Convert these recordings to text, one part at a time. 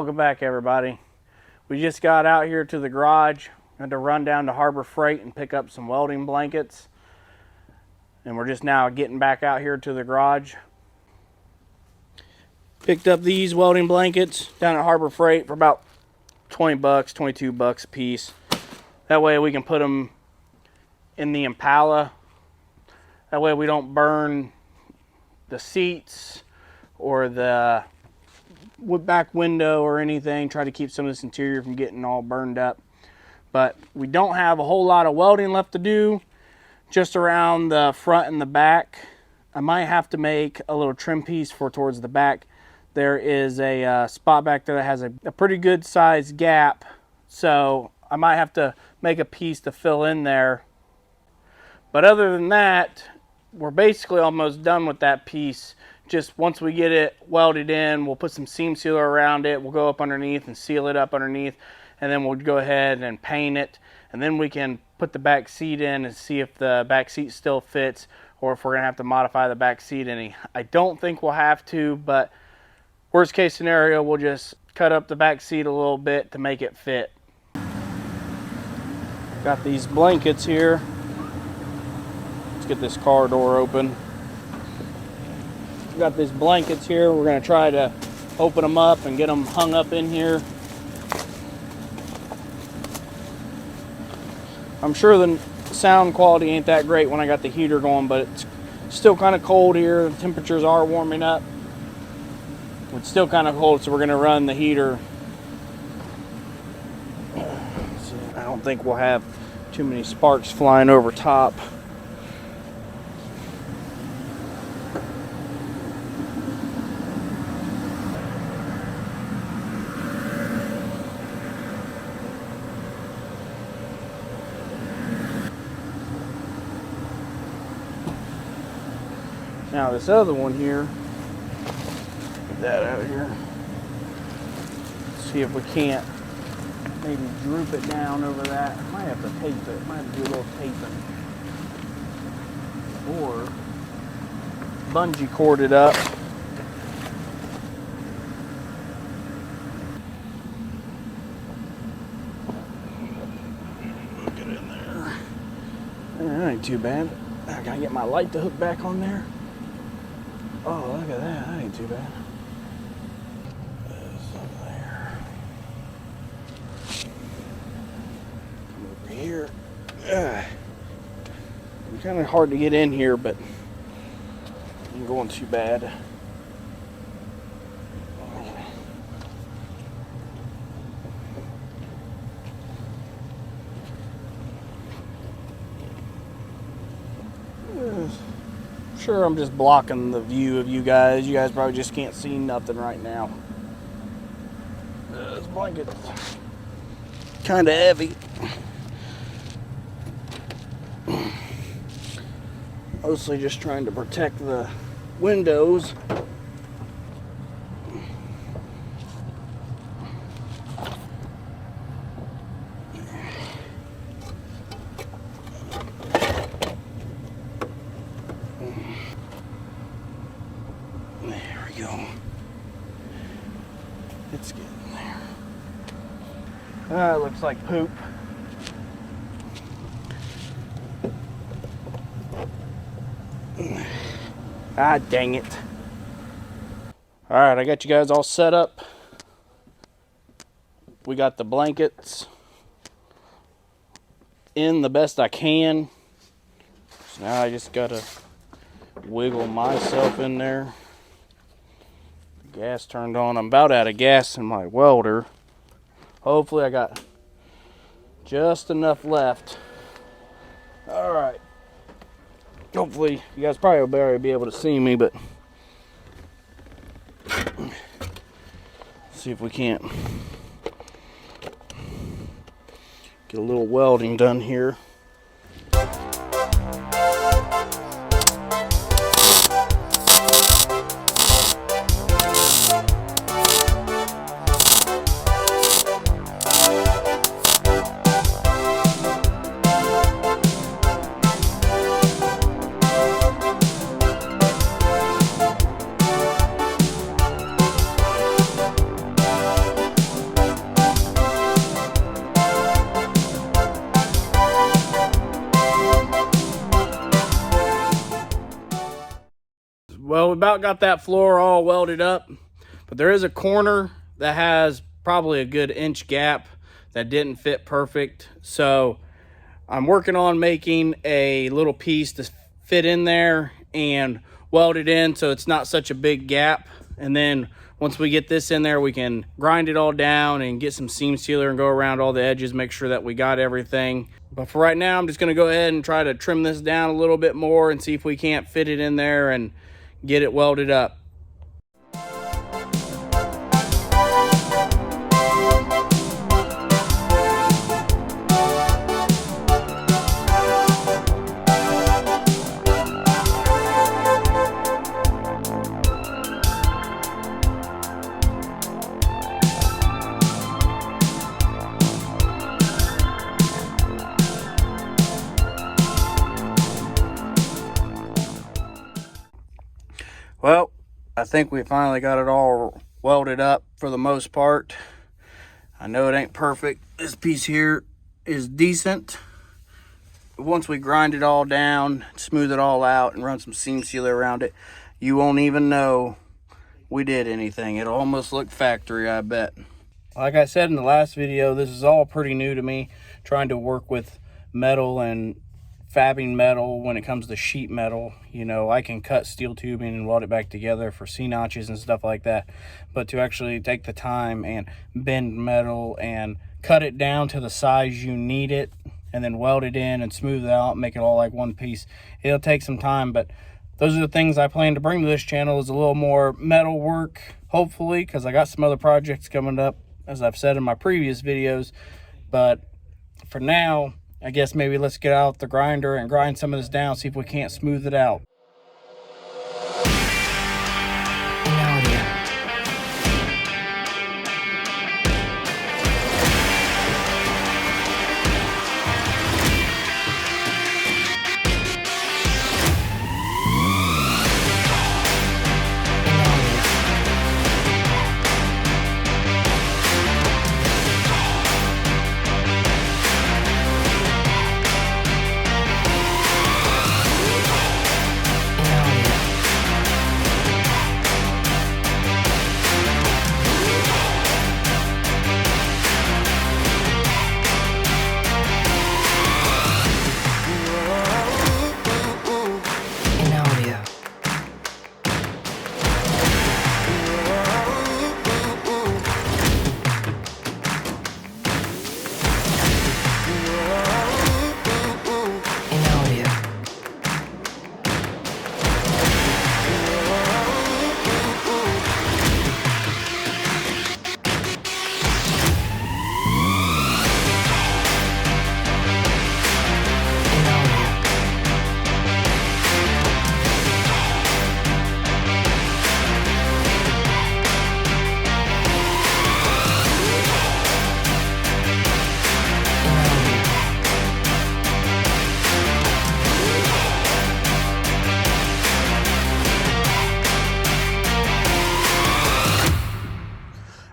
Welcome back, everybody. We just got out here to the garage. Had to run down to Harbor Freight and pick up some welding blankets. And we're just now getting back out here to the garage. Picked up these welding blankets down at Harbor Freight for about 20 bucks, 22 bucks a piece. That way we can put them in the Impala. That way we don't burn the seats or the back window or anything. Try to keep some of this interior from getting all burned up. But we don't have a whole lot of welding left to do, just around the front and the back. I might have to make a little trim piece for towards the back. There is a spot back there that has a pretty good sized gap, so I might have to make a piece to fill in there. But other than that, we're basically almost done with that piece. Just once we get it welded in, we'll put some seam sealer around it. We'll go up underneath and seal it up underneath, and then we'll go ahead and paint it. And then we can put the back seat in and see if the back seat still fits, or if we're gonna have to modify the back seat any. I don't think we'll have to, but worst case scenario, we'll just cut up the back seat a little bit to make it fit. Got these blankets here. Let's get this car door open. Got these blankets here. We're gonna try to open them up and get them hung up in here. I'm sure the sound quality ain't that great when I got the heater going, but it's still kind of cold here. The temperatures are warming up. It's still kind of cold, so we're gonna run the heater. So I don't think we'll have too many sparks flying over top. Now this other one here, get that out of here. See if we can't maybe droop it down over that. Might have to tape it. Might have to do a little taping. Or bungee cord it up. Get in there. That ain't too bad. I gotta get my light to hook back on there. Oh, look at that. That ain't too bad. There's some there. Come over here. It's kind of hard to get in here, but ain't going too bad. Sure, I'm just blocking the view of you guys. You guys probably just can't see nothing right now. This blanket's kind of heavy. Mostly just trying to protect the windows. It's getting there. It looks like poop. Ah, dang it. Alright, I got you guys all set up. We got the blankets in the best I can. So now I just gotta wiggle myself in there. Gas turned on. I'm about out of gas in my welder. Hopefully I got just enough left. All right. Hopefully you guys probably will barely be able to see me, but see if we can't get a little welding done here. about got that floor all welded up, but there is a corner that has probably a good inch gap that didn't fit perfect. So I'm working on making a little piece to fit in there and weld it in so it's not such a big gap. And then once we get this in there, we can grind it all down and get some seam sealer and go around all the edges, make sure that we got everything. But for right now, I'm just gonna go ahead and try to trim this down a little bit more and see if we can't fit it in there and get it welded up. Well, I think we finally got it all welded up for the most part. I know it ain't perfect. This piece here is decent. Once we grind it all down, smooth it all out, and run some seam sealer around it, you won't even know we did anything. It'll almost look factory, I bet. Like I said in the last video, this is all pretty new to me, trying to work with metal and fabbing metal when it comes to sheet metal. You know, I can cut steel tubing and weld it back together for C-notches and stuff like that, but to actually take the time and bend metal and cut it down to the size you need it and then weld it in and smooth it out, make it all like one piece, it'll take some time. But those are the things I plan to bring to this channel, is a little more metal work, hopefully, because I got some other projects coming up, as I've said in my previous videos. But for now, I guess maybe let's get out the grinder and grind some of this down, see if we can't smooth it out.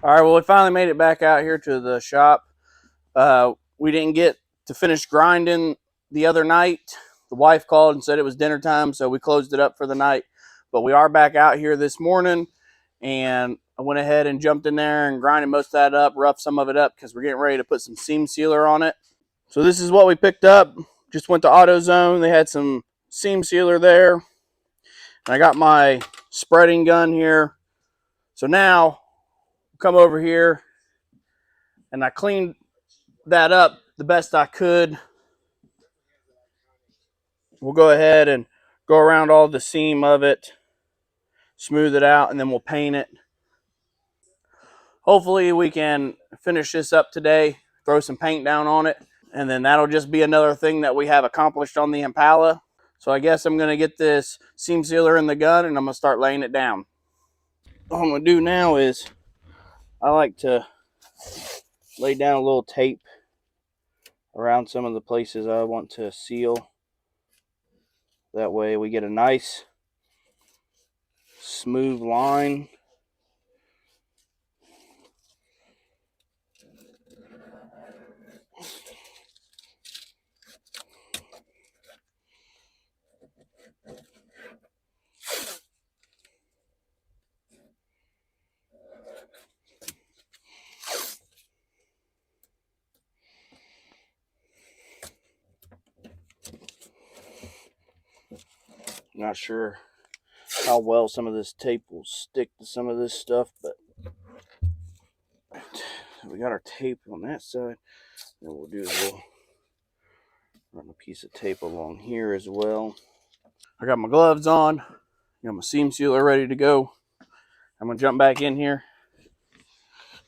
All right, well, we finally made it back out here to the shop. We didn't get to finish grinding the other night. The wife called and said it was dinner time, so we closed it up for the night. But we are back out here this morning, and I went ahead and jumped in there and grinded most of that up, roughed some of it up, because we're getting ready to put some seam sealer on it. So this is what we picked up. Just went to AutoZone. They had some seam sealer there. And I got my spreading gun here. So now, come over here, and I cleaned that up the best I could. We'll go ahead and go around all the seam of it, smooth it out, and then we'll paint it. Hopefully we can finish this up today, throw some paint down on it, and then that'll just be another thing that we have accomplished on the Impala. So I guess I'm going to get this seam sealer in the gun, and I'm going to start laying it down. What I'm going to do now is I like to lay down a little tape around some of the places I want to seal. That way we get a nice smooth line. Not sure how well some of this tape will stick to some of this stuff, but we got our tape on that side. Then what we'll do is we'll run a piece of tape along here as well. I got my gloves on, got my seam sealer ready to go. I'm gonna jump back in here,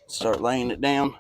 start laying it down.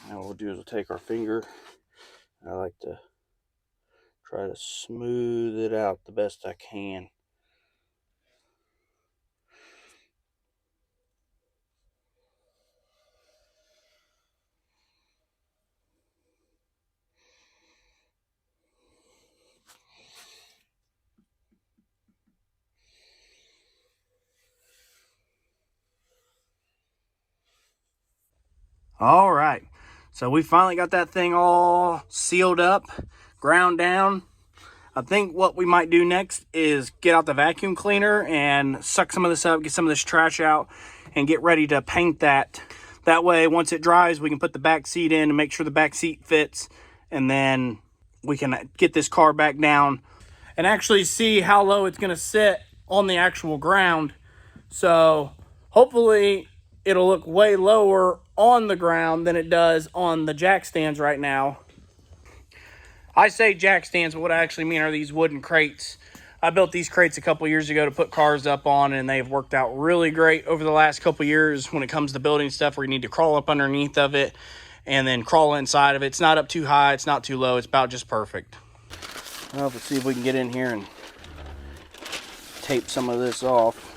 Now what we'll do is we'll take our finger. I like to try to smooth it out the best I can. All right, so we finally got that thing all sealed up, ground down. I think what we might do next is get out the vacuum cleaner and suck some of this up, get some of this trash out, and get ready to paint that. That way, once it dries, we can put the back seat in and make sure the back seat fits, and then we can get this car back down and actually see how low it's going to sit on the actual ground. So hopefully it'll look way lower on the ground than it does on the jack stands right now. I say jack stands, but what I actually mean are these wooden crates. I built these crates a couple years ago to put cars up on, and they've worked out really great over the last couple years when it comes to building stuff where you need to crawl up underneath of it and then crawl inside of it. It's not up too high, it's not too low, it's about just perfect. Well, let's see if we can get in here and tape some of this off.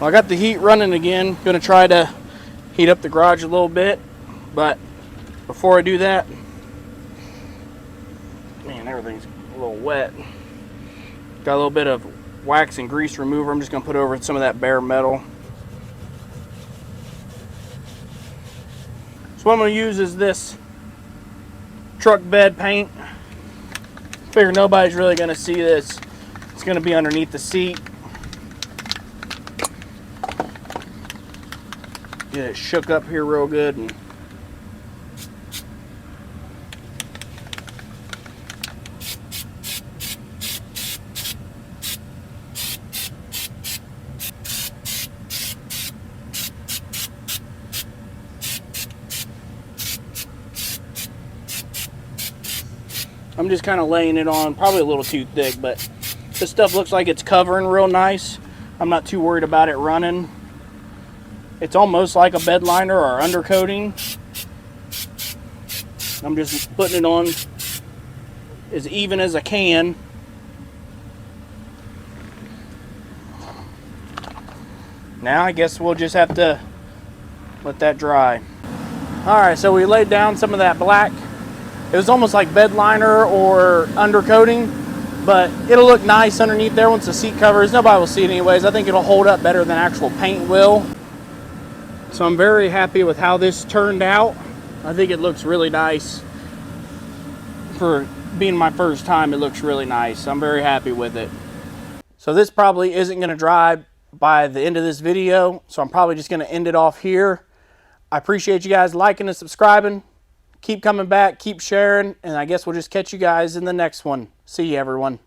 Well, I got the heat running again. Gonna try to heat up the garage a little bit, but before I do that, man, everything's a little wet. Got a little bit of wax and grease remover. I'm just gonna put over some of that bare metal. So what I'm gonna use is this truck bed paint. Figure nobody's really gonna see this. It's gonna be underneath the seat. Get it shook up here real good. And I'm just kind of laying it on, probably a little too thick, but this stuff looks like it's covering real nice. I'm not too worried about it running. It's almost like a bed liner or undercoating. I'm just putting it on as even as I can. Now I guess we'll just have to let that dry. Alright, so we laid down some of that black. It was almost like bed liner or undercoating, but it'll look nice underneath there once the seat covers. Nobody will see it anyways. I think it'll hold up better than actual paint will. So I'm very happy with how this turned out. I think it looks really nice. For being my first time, it looks really nice. I'm very happy with it. So this probably isn't going to dry by the end of this video, so I'm probably just going to end it off here. I appreciate you guys liking and subscribing. Keep coming back, keep sharing, and I guess we'll just catch you guys in the next one. See you, everyone.